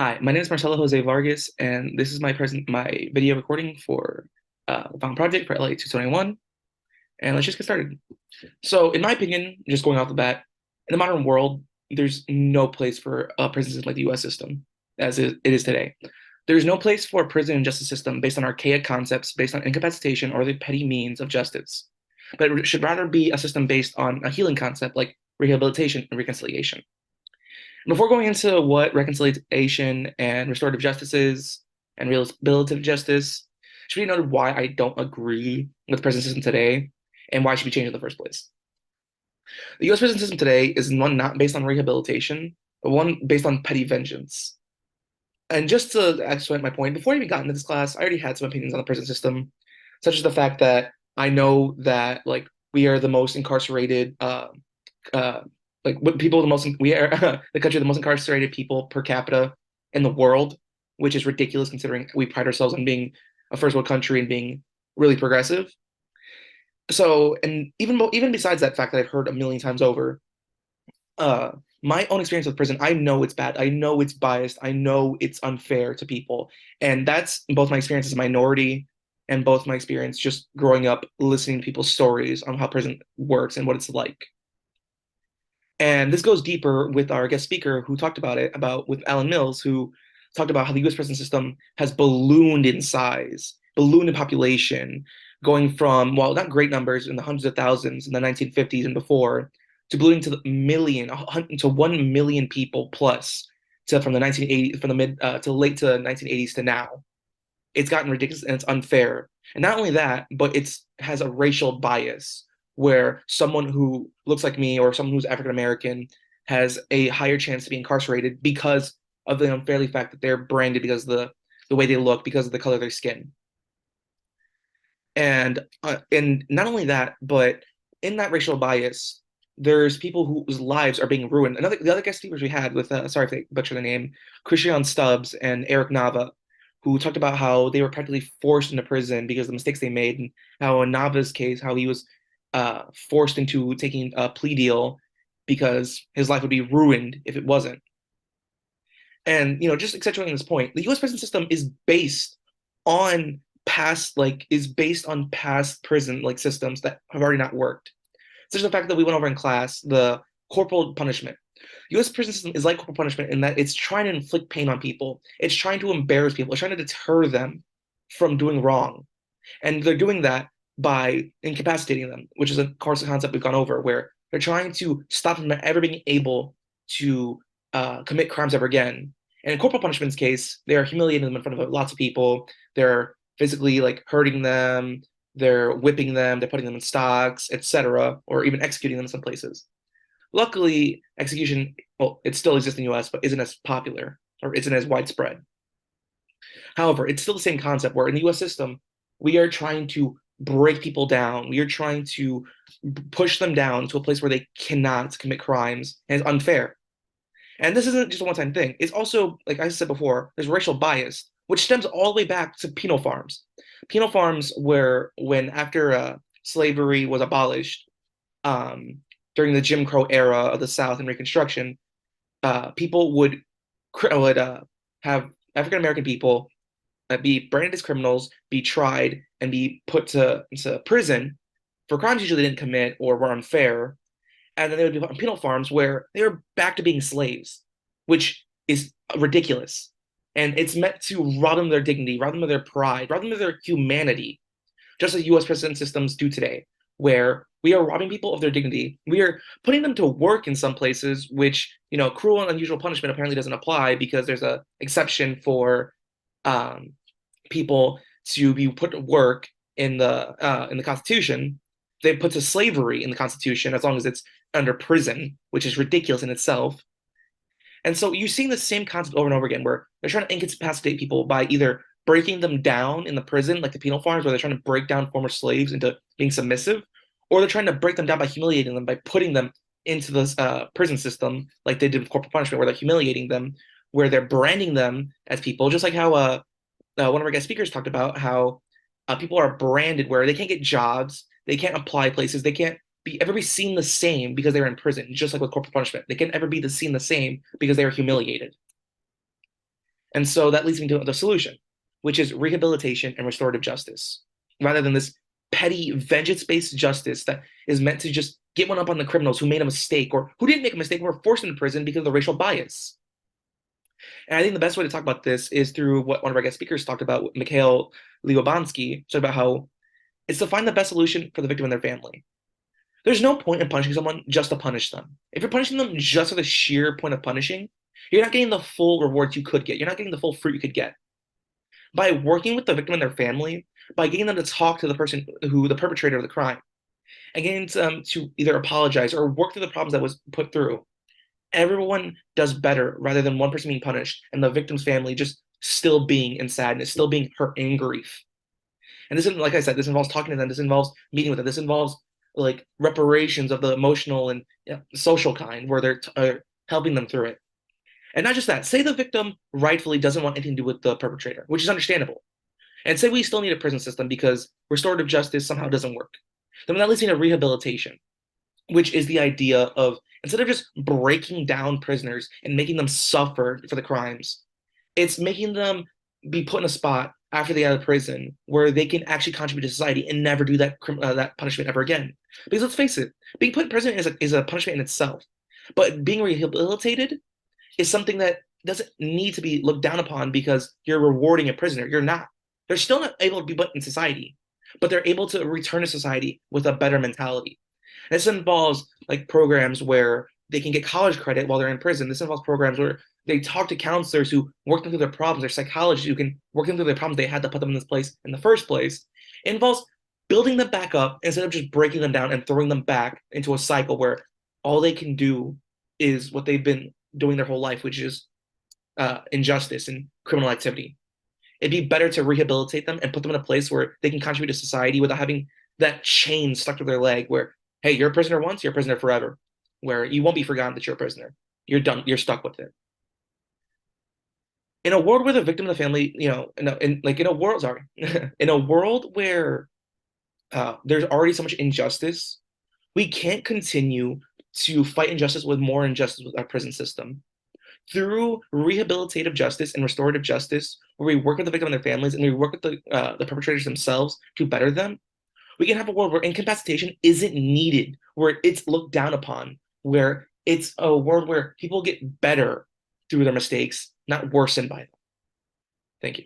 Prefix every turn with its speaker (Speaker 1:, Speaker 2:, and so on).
Speaker 1: Hi, my name is Marcelo Jose Vargas, and this is my video recording for the final project for LA 221. And let's just get started. So, in my opinion, just going off the bat, in the modern world, there's no place for a prison system like the U.S. system as it is today. There's no place for a prison and justice system based on archaic concepts, based on incapacitation or the petty means of justice, but it should rather be a system based on a healing concept like rehabilitation and reconciliation. Before going into what reconciliation and restorative justice is and rehabilitative justice, it should be noted why I don't agree with the prison system today and why it should be changed in the first place. The US prison system today is one not based on rehabilitation, but one based on petty vengeance. And just to explain my point, before I even got into this class, I already had some opinions on the prison system, such as the fact that I know that we are the most incarcerated uh, what people the most we are the country of the most incarcerated people per capita in the world, which is ridiculous considering we pride ourselves on being a first world country and being really progressive. So, and even besides that fact that I've heard a million times over, uh, my own experience with prison, I know it's bad. I know it's biased. I know it's unfair to people, and that's both my experience as a minority and both my experience just growing up listening to people's stories on how prison works and what it's like. And this goes deeper with our guest speaker who talked about it, about with Alan Mills, who talked about how the US prison system has ballooned in size, ballooned in population, going from, well, not great numbers in the hundreds of thousands in the 1950s and before, to ballooning to the million, to 1 million people plus to from the 1980s, from the mid to late to 1980s to now. It's gotten ridiculous and it's unfair. And not only that, but it's has a racial bias where someone who looks like me or someone who's African American has a higher chance to be incarcerated because of the unfairly fact that they're branded because of the way they look, because of the color of their skin. And not only that, but in that racial bias, there's people whose lives are being ruined. The other guest speakers we had with sorry if I butcher the name, Christian Stubbs and Eric Nava, who talked about how they were practically forced into prison because of the mistakes they made, and how in Nava's case, how he was forced into taking a plea deal because his life would be ruined if it wasn't. And just accentuating this point, the U.S. prison system on is based on past prison systems that have already not worked. Such as the fact that we went over in class, the corporal punishment. U.S. prison system is like corporal punishment in that it's trying to inflict pain on people. It's trying to embarrass people. It's trying to deter them from doing wrong. And they're doing that by incapacitating them, which is a course concept we've gone over, where they're trying to stop them from ever being able to commit crimes ever again. And in corporal punishment's case, they're humiliating them in front of lots of people. They're physically hurting them. They're whipping them. They're putting them in stocks, etc., or even executing them in some places. Luckily, execution, well, it still exists in the US, but isn't as popular or isn't as widespread. However, it's still the same concept where in the US system, we are trying to break people down. We are trying to push them down to a place where they cannot commit crimes, and it's unfair. And this isn't just a one-time thing. It's also, like I said before, there's racial bias, which stems all the way back to penal farms. Penal farms where when after slavery was abolished, um, during the Jim Crow era of the South and Reconstruction, people would have African American people be branded as criminals, be tried, and be put into prison for crimes usually they didn't commit or were unfair. And then they would be put on penal farms where they were back to being slaves, which is ridiculous. And it's meant to rob them of their dignity, rob them of their pride, rob them of their humanity, just as US prison systems do today, where we are robbing people of their dignity. We are putting them to work in some places, which, cruel and unusual punishment apparently doesn't apply because there's a exception for um, people to be put to work in the Constitution. They put to slavery in the Constitution as long as it's under prison, which is ridiculous in itself. And so you're seeing the same concept over and over again, where they're trying to incapacitate people by either breaking them down in the prison, like the penal farms, where they're trying to break down former slaves into being submissive, or they're trying to break them down by humiliating them, by putting them into this prison system, like they did with corporal punishment, where they're humiliating them, where they're branding them as people, just like how one of our guest speakers talked about how people are branded where they can't get jobs, they can't apply places, they can't ever be seen the same because they're in prison, just like with corporal punishment. They can't ever be seen the same because they are humiliated. And so that leads me to the solution, which is rehabilitation and restorative justice, rather than this petty vengeance-based justice that is meant to just get one up on the criminals who made a mistake or who didn't make a mistake and were forced into prison because of the racial bias. And I think the best way to talk about this is through what one of our guest speakers talked about, Mikhail Liobansky, so about how it's to find the best solution for the victim and their family. There's no point in punishing someone just to punish them. If you're punishing them just for the sheer point of punishing, you're not getting the full rewards you could get. You're not getting the full fruit you could get. By working with the victim and their family, by getting them to talk to the person who, the perpetrator of the crime, and getting them to either apologize or work through the problems that was put through, everyone does better rather than one person being punished and the victim's family just still being in sadness, still being hurt in grief. And this is, like I said, this involves talking to them. This involves meeting with them. This involves like reparations of the emotional and social kind, where they're helping them through it. And not just that. Say the victim rightfully doesn't want anything to do with the perpetrator, which is understandable. And say we still need a prison system because restorative justice somehow doesn't work. Then that leads me to rehabilitation, which is the idea of instead of just breaking down prisoners and making them suffer for the crimes, it's making them be put in a spot after they get out of prison where they can actually contribute to society and never do that punishment ever again. Because let's face it, being put in prison is a punishment in itself, but being rehabilitated is something that doesn't need to be looked down upon because you're rewarding a prisoner. You're not. They're still not able to be put in society, but they're able to return to society with a better mentality. This involves like programs where they can get college credit while they're in prison. This involves programs where they talk to counselors who work them through their problems, their psychologists who can work them through their problems they had to put them in this place in the first place. It involves building them back up instead of just breaking them down and throwing them back into a cycle where all they can do is what they've been doing their whole life, which is injustice and criminal activity. It'd be better to rehabilitate them and put them in a place where they can contribute to society without having that chain stuck to their leg where, hey, you're a prisoner once, you're a prisoner forever, where you won't be forgotten that you're a prisoner. You're done, you're stuck with it. In a world where the victim and the family, in a world, sorry, in a world where there's already so much injustice, we can't continue to fight injustice with more injustice with our prison system. Through rehabilitative justice and restorative justice, where we work with the victim and their families, and we work with the perpetrators themselves to better them, we can have a world where incapacitation isn't needed, where it's looked down upon, where it's a world where people get better through their mistakes, not worsened by them. Thank you.